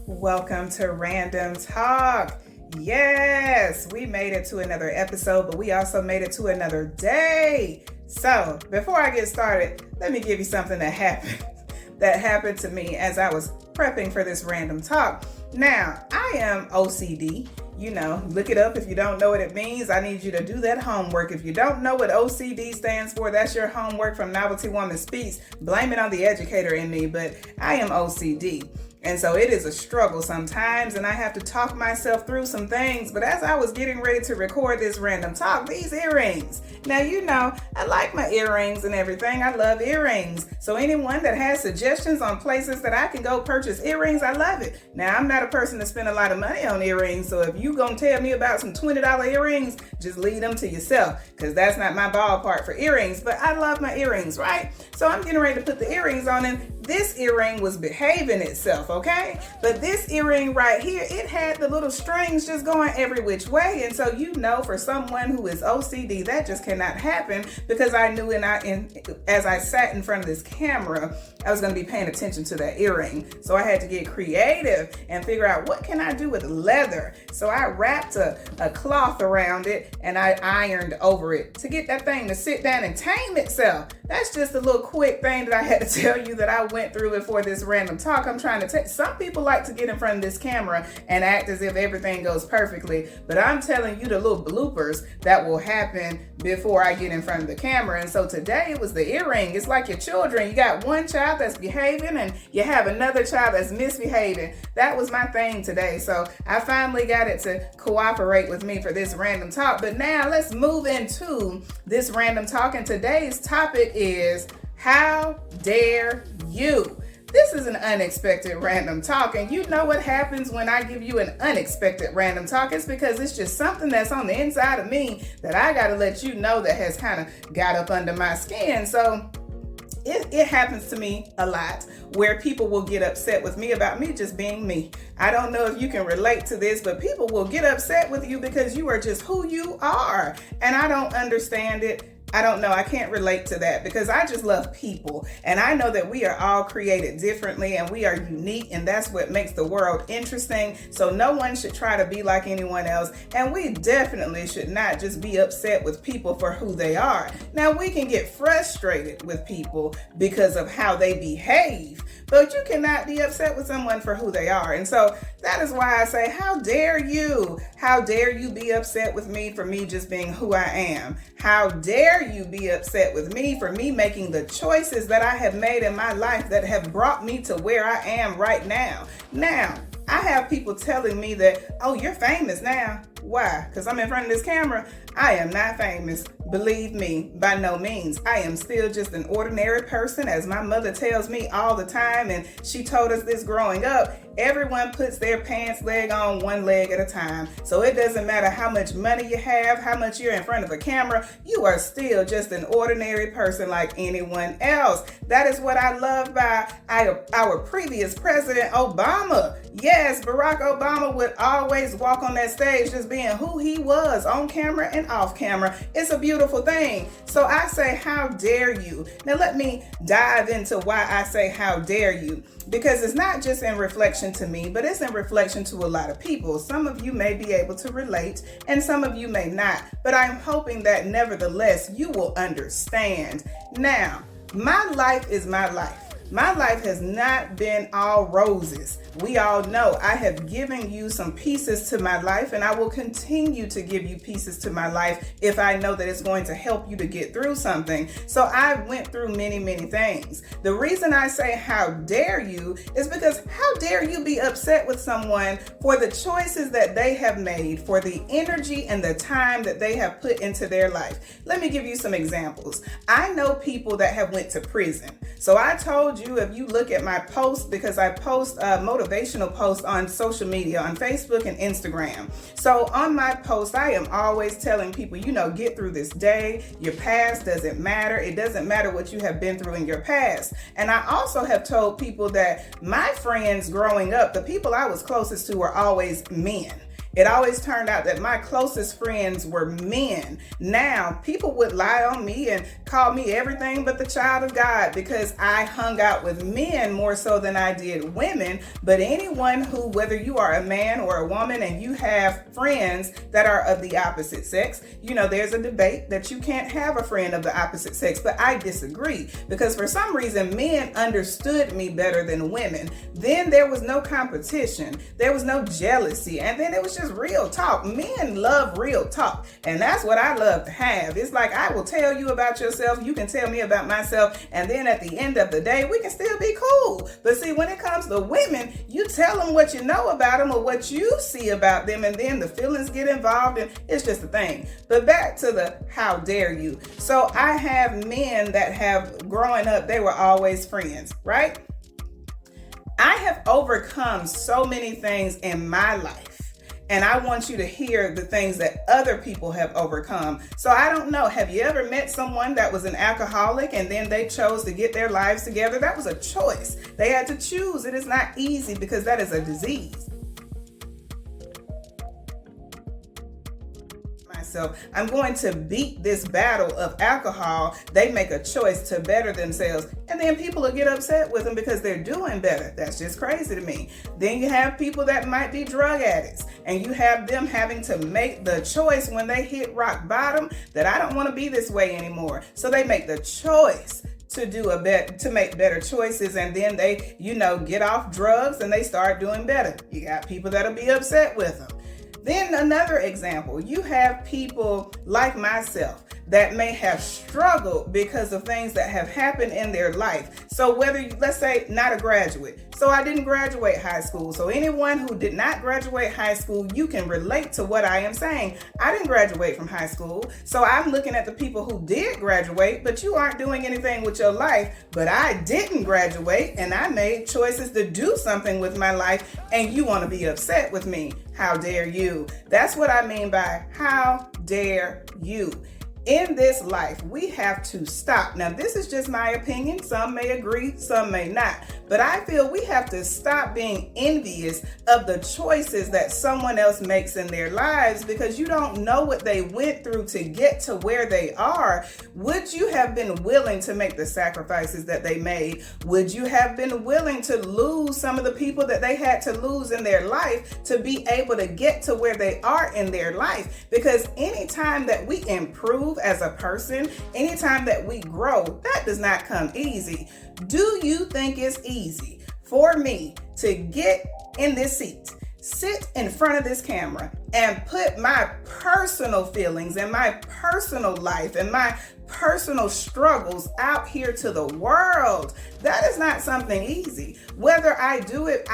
Welcome to Random Talk. Yes, we made it to another episode, but we also made it to another day. So before I get started, let me give you something that happened to me as I was prepping for this random talk. Now, I am OCD. Look it up if you don't know what it means. I need you to do that homework. If you don't know what OCD stands for, that's your homework from Novelty Woman Speaks. Blame it on the educator in me, but I am OCD. And so it is a struggle sometimes, and I have to talk myself through some things. But as I was getting ready to record this random talk, these earrings. Now, I like my earrings and everything. I love earrings. So anyone that has suggestions on places that I can go purchase earrings, I love it. Now, I'm not a person to spend a lot of money on earrings. So if you gonna tell me about some $20 earrings, just leave them to yourself, because that's not my ballpark for earrings. But I love my earrings, right? So I'm getting ready to put the earrings on, and this earring was behaving itself, okay? But this earring right here, it had the little strings just going every which way. And so, for someone who is OCD, that just cannot happen, because I knew as I sat in front of this camera, I was going to be paying attention to that earring. So I had to get creative and figure out, what can I do with leather? So I wrapped a cloth around it and I ironed over it to get that thing to sit down and tame itself. That's just a little quick thing that I had to tell you that I went through before this random talk. I'm trying to take, some people like to get in front of this camera and act as if everything goes perfectly, but I'm telling you the little bloopers that will happen before I get in front of the camera. And so today it was the earring. It's like your children. You got one child that's behaving and you have another child that's misbehaving. That was my thing today. So I finally got it to cooperate with me for this random talk. But now let's move into this random talk. And today's topic is, how dare you? This is an unexpected random talk, and you know what happens when I give you an unexpected random talk. It's because it's just something that's on the inside of me that I got to let you know that has kind of got up under my skin. So it happens to me a lot where people will get upset with me about me just being me. I don't know if you can relate to this, but people will get upset with you because you are just who you are. And I don't understand it. I don't know. I can't relate to that, because I just love people. And I know that we are all created differently and we are unique, and that's what makes the world interesting. So no one should try to be like anyone else. And we definitely should not just be upset with people for who they are. Now, we can get frustrated with people because of how they behave, but you cannot be upset with someone for who they are. And so that is why I say, how dare you? How dare you be upset with me for me just being who I am? How dare you be upset with me for me making the choices that I have made in my life that have brought me to where I am right now? Now, I have people telling me that, oh, you're famous now. Why? Because I'm in front of this camera? I am not famous. Believe me, by no means. I am still just an ordinary person, as my mother tells me all the time, and she told us this growing up. Everyone puts their pants leg on one leg at a time. So it doesn't matter how much money you have, how much you're in front of a camera, you are still just an ordinary person like anyone else. That is what I love by our previous president, Obama. Yes, Barack Obama would always walk on that stage just being who he was, on camera and off camera. It's a beautiful thing. So I say, how dare you? Now let me dive into why I say how dare you. Because it's not just in reflection to me, but it's in reflection to a lot of people. Some of you may be able to relate and some of you may not, but I'm hoping that nevertheless you will understand. Now, my life is my life. My life has not been all roses. We all know I have given you some pieces to my life, and I will continue to give you pieces to my life if I know that it's going to help you to get through something. So I went through many, many things. The reason I say how dare you is because how dare you be upset with someone for the choices that they have made, for the energy and the time that they have put into their life. Let me give you some examples. I know people that have went to prison. So I told you, if you look at my posts, because I post motivational posts on social media, on Facebook and Instagram. So on my post, I am always telling people, get through this day. Your past doesn't matter. It doesn't matter what you have been through in your past. And I also have told people that my friends growing up, the people I was closest to were always men. It always turned out that my closest friends were men. Now, people would lie on me and call me everything but the child of God because I hung out with men more so than I did women. But anyone who, whether you are a man or a woman and you have friends that are of the opposite sex, there's a debate that you can't have a friend of the opposite sex, but I disagree because for some reason men understood me better than women. Then there was no competition, there was no jealousy, and then it was just real talk. Men love real talk, and that's what I love to have. It's like I will tell you about yourself, you can tell me about myself, and then at the end of the day we can still be cool. But see, when it comes to women, you tell them what you know about them or what you see about them, and then the feelings get involved, and it's just a thing. But back to the how dare you. So I have men that have, growing up, they were always friends, right? I have overcome so many things in my life, and I want you to hear the things that other people have overcome. So I don't know, have you ever met someone that was an alcoholic and then they chose to get their lives together? That was a choice. They had to choose. It is not easy because that is a disease. I'm going to beat this battle of alcohol. They make a choice to better themselves, and then people will get upset with them because they're doing better. That's just crazy to me. Then you have people that might be drug addicts, and you have them having to make the choice when they hit rock bottom that I don't want to be this way anymore. So they make the choice to make better choices, and then they, get off drugs and they start doing better. You got people that'll be upset with them. Then another example, you have people like myself that may have struggled because of things that have happened in their life. So whether, let's say, not a graduate. So I didn't graduate high school. So anyone who did not graduate high school, you can relate to what I am saying. I didn't graduate from high school. So I'm looking at the people who did graduate, but you aren't doing anything with your life. But I didn't graduate and I made choices to do something with my life, and you want to be upset with me. How dare you? That's what I mean by how dare you. In this life, we have to stop. Now, this is just my opinion. Some may agree, some may not. But I feel we have to stop being envious of the choices that someone else makes in their lives, because you don't know what they went through to get to where they are. Would you have been willing to make the sacrifices that they made? Would you have been willing to lose some of the people that they had to lose in their life to be able to get to where they are in their life? Because anytime that we improve as a person, anytime that we grow, that does not come easy. Do you think it's easy for me to get in this seat, sit in front of this camera, and put my personal feelings and my personal life and my personal struggles out here to the world? That is not something easy. Whether I do it,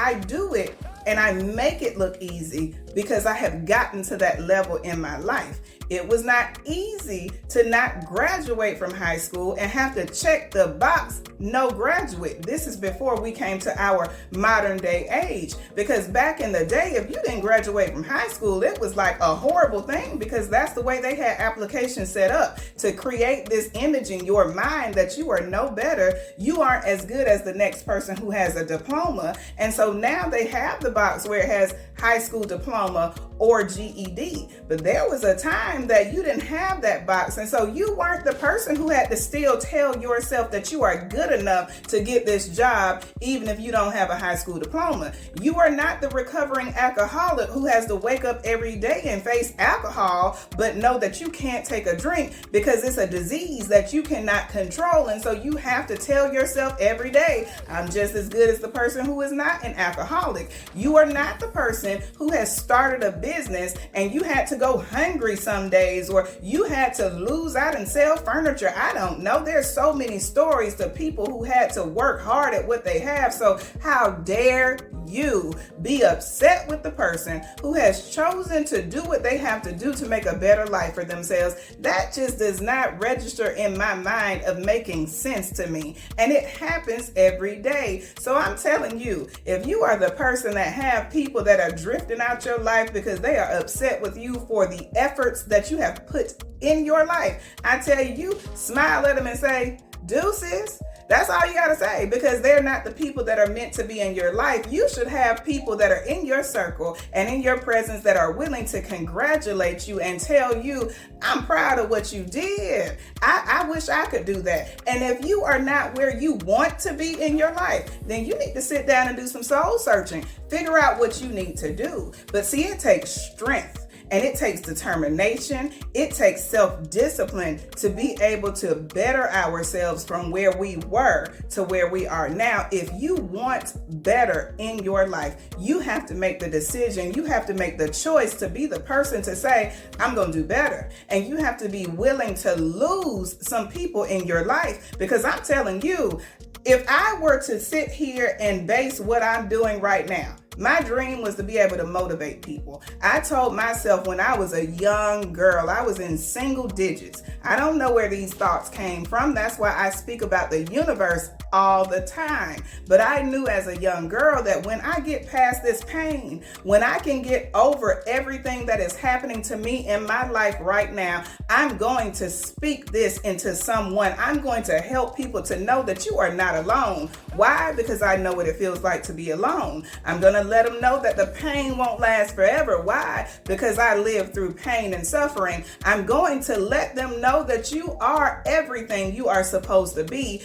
and I make it look easy because I have gotten to that level in my life. It was not easy to not graduate from high school and have to check the box, no graduate. This is before we came to our modern day age. Because back in the day, if you didn't graduate from high school, it was like a horrible thing, because that's the way they had applications set up to create this image in your mind that you are no better. You aren't as good as the next person who has a diploma. And so now they have the box where it has high school diploma or GED. But there was a time that you didn't have that box. And so you weren't the person who had to still tell yourself that you are good enough to get this job, even if you don't have a high school diploma. You are not the recovering alcoholic who has to wake up every day and face alcohol, but know that you can't take a drink because it's a disease that you cannot control. And so you have to tell yourself every day, I'm just as good as the person who is not an alcoholic. You are not the person who has started a business and you had to go hungry some days, or you had to lose out and sell furniture. I don't know. There's so many stories to people who had to work hard at what they have. So how dare you be upset with the person who has chosen to do what they have to do to make a better life for themselves? That just does not register in my mind of making sense to me. And it happens every day. So I'm telling you, if you are the person that have people that are drifting out your life because they are upset with you for the efforts that you have put in your life, I tell you, smile at them and say, deuces. That's all you got to say, because they're not the people that are meant to be in your life. You should have people that are in your circle and in your presence that are willing to congratulate you and tell you, I'm proud of what you did. I wish I could do that. And if you are not where you want to be in your life, then you need to sit down and do some soul searching. Figure out what you need to do. But see, it takes strength. And it takes determination. It takes self-discipline to be able to better ourselves from where we were to where we are now. If you want better in your life, you have to make the decision. You have to make the choice to be the person to say, I'm going to do better. And you have to be willing to lose some people in your life, because I'm telling you, if I were to sit here and base what I'm doing right now, my dream was to be able to motivate people. I told myself when I was a young girl, I was in single digits. I don't know where these thoughts came from. That's why I speak about the universe all the time. But I knew as a young girl that when I get past this pain, when I can get over everything that is happening to me in my life right now, I'm going to speak this into someone. I'm going to help people to know that you are not alone. Why? Because I know what it feels like to be alone. I'm going to let them know that the pain won't last forever. Why? Because I lived through pain and suffering. I'm going to let them know that you are everything you are supposed to be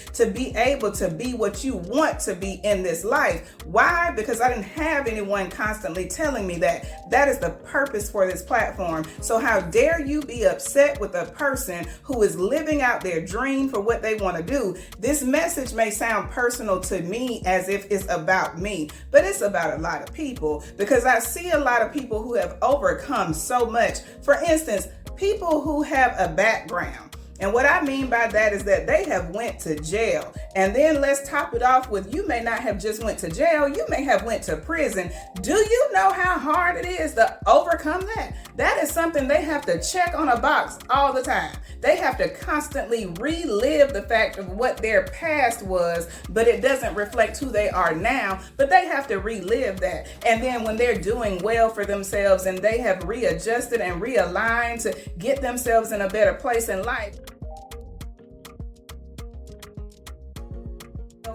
able to be what you want to be in this life. Why? Because I didn't have anyone constantly telling me that. That is the purpose for this platform. So how dare you be upset with a person who is living out their dream for what they want to do? This message may sound personal to me as if it's about me, but it's about a lot of people, because I see a lot of people who have overcome so much. For instance, people who have a background. And what I mean by that is that they have went to jail. And then let's top it off with, you may not have just went to jail, you may have went to prison. Do you know how hard it is to overcome that? That is something they have to check on a box all the time. They have to constantly relive the fact of what their past was, but it doesn't reflect who they are now, but they have to relive that. And then when they're doing well for themselves and they have readjusted and realigned to get themselves in a better place in life,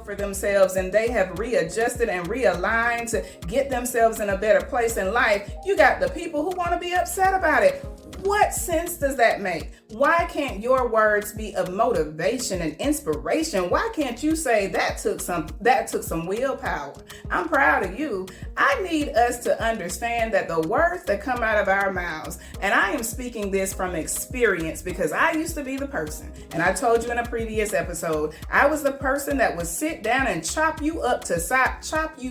for themselves and they have readjusted and realigned to get themselves in a better place in life, you got the people who want to be upset about it. What sense does that make? Why can't your words be of motivation and inspiration? Why can't you say that took some willpower? I'm proud of you. I need us to understand that the words that come out of our mouths, and I am speaking this from experience because I used to be the person, and I told you in a previous episode, I was the person that would sit down and chop you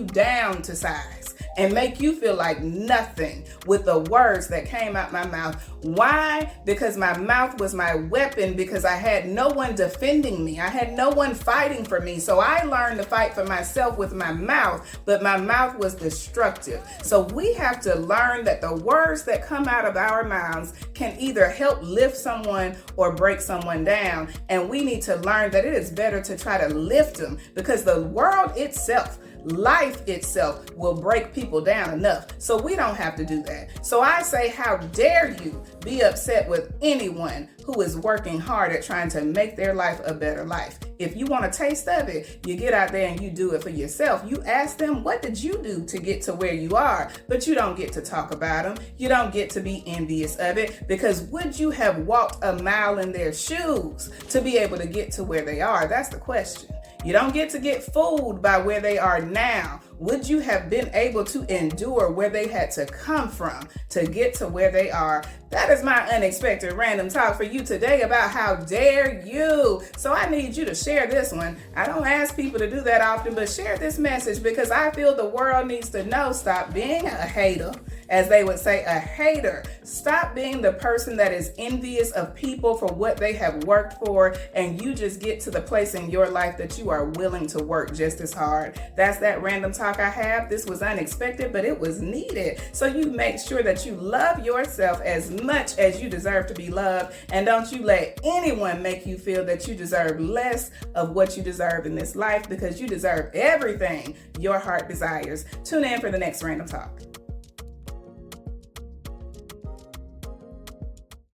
down to size and make you feel like nothing with the words that came out my mouth. Why? Because my mouth was my weapon, because I had no one defending me. I had no one fighting for me. So I learned to fight for myself with my mouth, but my mouth was destructive. So we have to learn that the words that come out of our mouths can either help lift someone or break someone down. And we need to learn that it is better to try to lift them, because the world itself, life itself, will break people down enough. So we don't have to do that. So I say, how dare you be upset with anyone who is working hard at trying to make their life a better life? If you want a taste of it, you get out there and you do it for yourself. You ask them, what did you do to get to where you are? But you don't get to talk about them. You don't get to be envious of it, because would you have walked a mile in their shoes to be able to get to where they are? That's the question. You don't get to get fooled by where they are now. Would you have been able to endure where they had to come from to get to where they are? That is my unexpected random talk for you today about how dare you. So I need you to share this one. I don't ask people to do that often, but share this message, because I feel the world needs to know. Stop being a hater. As they would say, a hater. Stop being the person that is envious of people for what they have worked for, and you just get to the place in your life that you are willing to work just as hard. That's that random talk I have. This was unexpected, but it was needed. So you make sure that you love yourself as much as you deserve to be loved, and don't you let anyone make you feel that you deserve less of what you deserve in this life, because you deserve everything your heart desires. Tune in for the next random talk.